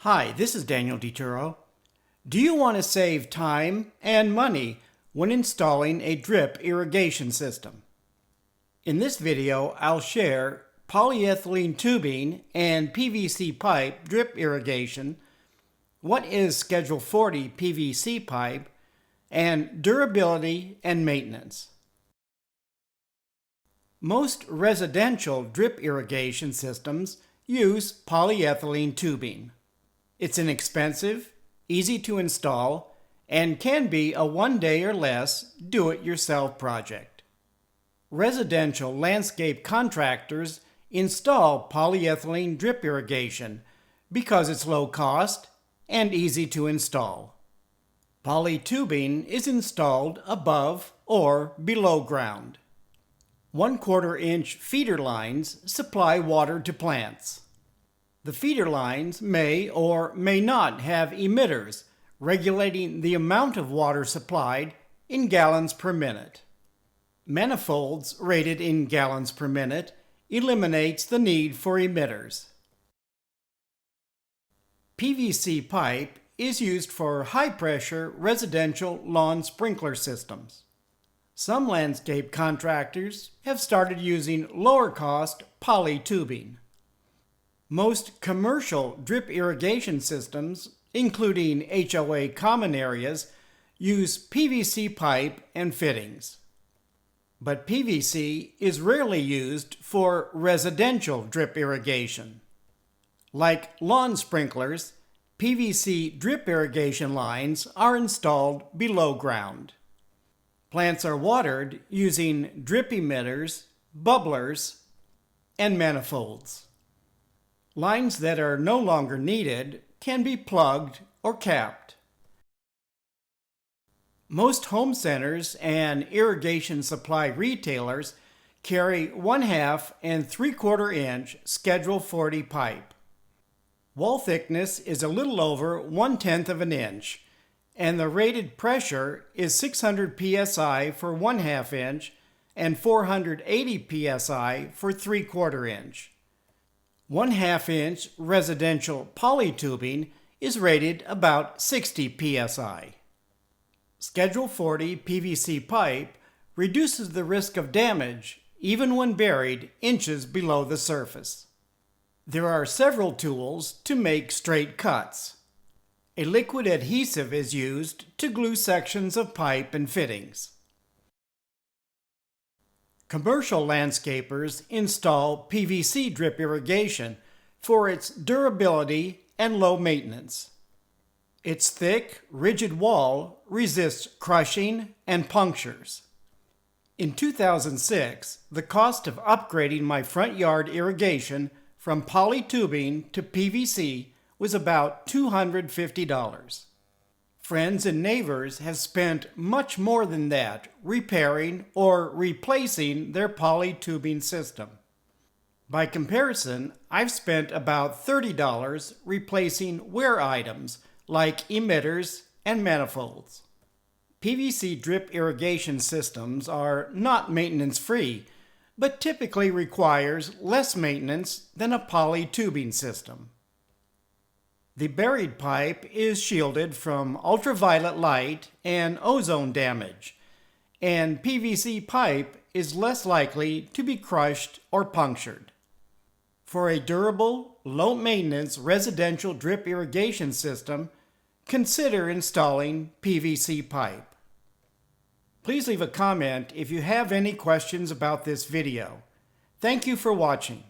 Hi, this is Daniel DiTuro. Do you want to save time and money when installing a drip irrigation system? In this video, I'll share polyethylene tubing and PVC pipe drip irrigation, what is Schedule 40 PVC pipe, and durability and maintenance. Most residential drip irrigation systems use polyethylene tubing. It's inexpensive, easy to install, and can be a one-day or less do-it-yourself project. Residential landscape contractors install polyethylene drip irrigation because it's low cost and easy to install. Poly tubing is installed above or below ground. 1/4 inch feeder lines supply water to plants. The feeder lines may or may not have emitters regulating the amount of water supplied in gallons per minute. Manifolds rated in gallons per minute eliminates the need for emitters. PVC pipe is used for high-pressure residential lawn sprinkler systems. Some landscape contractors have started using lower-cost poly tubing. Most commercial drip irrigation systems, including HOA common areas, use PVC pipe and fittings. But PVC is rarely used for residential drip irrigation. Like lawn sprinklers, PVC drip irrigation lines are installed below ground. Plants are watered using drip emitters, bubblers, and manifolds. Lines that are no longer needed can be plugged or capped. Most home centers and irrigation supply retailers carry 1/2 and 3/4 inch Schedule 40 pipe. Wall thickness is a little over 1/10 of an inch, and the rated pressure is 600 psi for 1/2 inch and 480 psi for 3/4 inch. 1/2 inch residential poly tubing is rated about 60 psi. Schedule 40 PVC pipe reduces the risk of damage even when buried inches below the surface. There are several tools to make straight cuts. A liquid adhesive is used to glue sections of pipe and fittings. Commercial landscapers install PVC drip irrigation for its durability and low maintenance. Its thick, rigid wall resists crushing and punctures. In 2006, the cost of upgrading my front yard irrigation from poly tubing to PVC was about $250. Friends and neighbors have spent much more than that repairing or replacing their poly tubing system. By comparison, I've spent about $30 replacing wear items like emitters and manifolds. PVC drip irrigation systems are not maintenance-free, but typically requires less maintenance than a poly tubing system. The buried pipe is shielded from ultraviolet light and ozone damage, and PVC pipe is less likely to be crushed or punctured. For a durable, low-maintenance residential drip irrigation system, consider installing PVC pipe. Please leave a comment if you have any questions about this video. Thank you for watching.